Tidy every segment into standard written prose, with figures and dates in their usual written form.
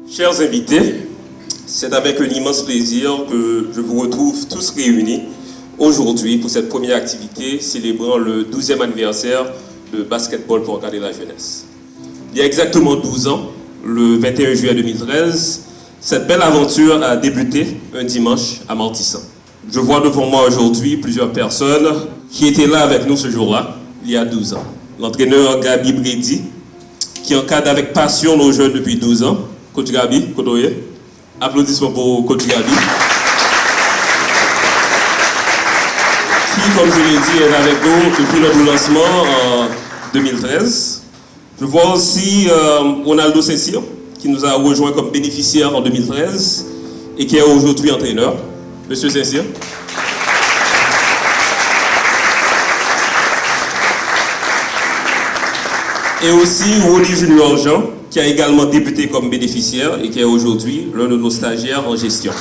Chers invités, c'est avec un immense plaisir que je vous retrouve tous réunis aujourd'hui pour cette première activité célébrant le 12e anniversaire de Basketball pour encadrer la jeunesse. Il y a exactement 12 ans, le 21 juillet 2013, cette belle aventure a débuté un dimanche à Martissant. Je vois devant moi aujourd'hui plusieurs personnes qui étaient là avec nous ce jour-là, il y a 12 ans. L'entraîneur Gabi Brady, qui encadre avec passion nos jeunes depuis 12 ans. Coach Gabi, Kodoye. Applaudissements pour Coach Gabi. Qui, comme je l'ai dit, est avec nous depuis notre lancement en 2013. Je vois aussi Ronaldo Saint-Cyr, qui nous a rejoint comme bénéficiaire en 2013 et qui est aujourd'hui entraîneur. Monsieur Saint-Cyr. Et aussi Rodi Junior Jean, qui a également débuté comme bénéficiaire et qui est aujourd'hui l'un de nos stagiaires en gestion.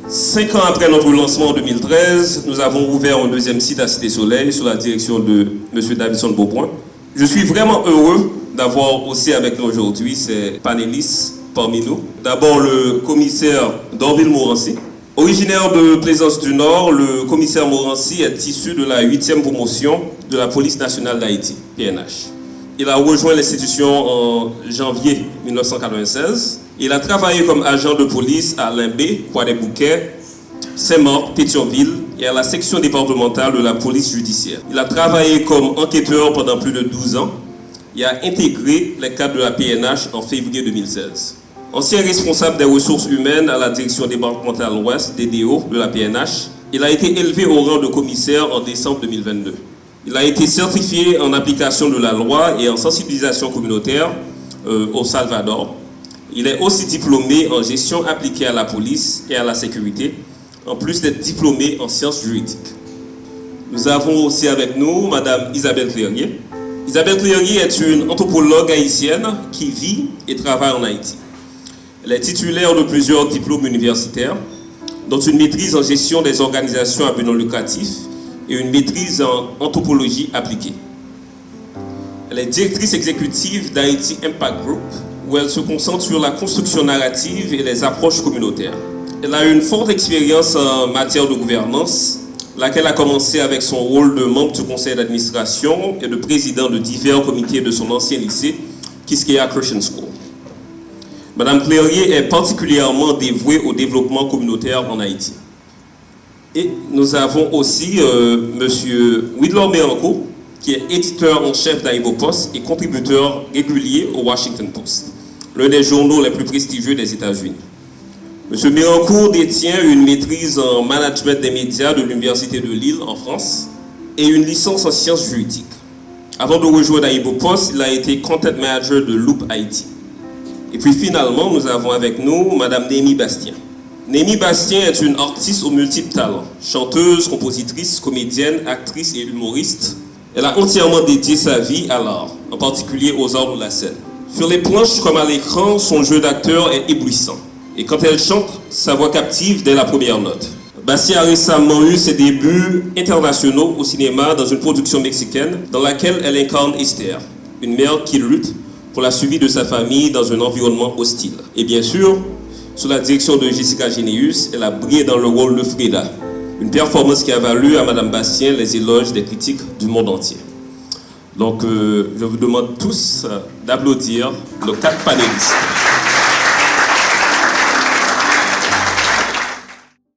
Cinq ans après notre lancement en 2013, nous avons ouvert un deuxième site à Cité Soleil sous la direction de M. Davidson Beaupoint. Je suis vraiment heureux d'avoir aussi avec nous aujourd'hui ces panélistes parmi nous. D'abord le commissaire Dorville Morancy. Originaire de Plaisance du Nord, le commissaire Morancy est issu de la 8e promotion de la Police nationale d'Haïti, PNH. Il a rejoint l'institution en janvier 1996. Il a travaillé comme agent de police à Limbé, Croix-des-Bouquets, Saint-Marc, Pétionville et à la section départementale de la police judiciaire. Il a travaillé comme enquêteur pendant plus de 12 ans et a intégré les cadres de la PNH en février 2016. Ancien responsable des ressources humaines à la direction départementale ouest, DDO, de la PNH, il a été élevé au rang de commissaire en décembre 2022. Il a été certifié en application de la loi et en sensibilisation communautaire au Salvador. Il est aussi diplômé en gestion appliquée à la police et à la sécurité, en plus d'être diplômé en sciences juridiques. Nous avons aussi avec nous Madame Isabelle Clérier. Isabelle Clérier est une anthropologue haïtienne qui vit et travaille en Haïti. Elle est titulaire de plusieurs diplômes universitaires, dont une maîtrise en gestion des organisations à but non lucratif et une maîtrise en anthropologie appliquée. Elle est directrice exécutive d'Haïti Impact Group, où elle se concentre sur la construction narrative et les approches communautaires. Elle a une forte expérience en matière de gouvernance, laquelle a commencé avec son rôle de membre du conseil d'administration et de président de divers comités de son ancien lycée, Quisqueya Christian School. Madame Clérier est particulièrement dévouée au développement communautaire en Haïti. Et nous avons aussi Monsieur Widlor Méanco, qui est éditeur en chef d'Aibo Post et contributeur régulier au Washington Post, l'un des journaux les plus prestigieux des États-Unis. Monsieur Méancourt détient une maîtrise en management des médias de l'Université de Lille en France et une licence en sciences juridiques. Avant de rejoindre Aibo Post, il a été content manager de Loop Haïti. Et puis finalement, nous avons avec nous Madame Némi Bastien. Némi Bastien est une artiste aux multiples talents, chanteuse, compositrice, comédienne, actrice et humoriste. Elle a entièrement dédié sa vie à l'art, en particulier aux arts de la scène. Sur les planches comme à l'écran, son jeu d'acteur est éblouissant. Et quand elle chante, sa voix captive dès la première note. Bastien a récemment eu ses débuts internationaux au cinéma dans une production mexicaine dans laquelle elle incarne Esther, une mère qui lutte pour la survie de sa famille dans un environnement hostile. Et bien sûr, sous la direction de Jessica Généus, elle a brillé dans le rôle de Frida, une performance qui a valu à Madame Bastien les éloges des critiques du monde entier. Donc, je vous demande tous d'applaudir nos 4 panélistes.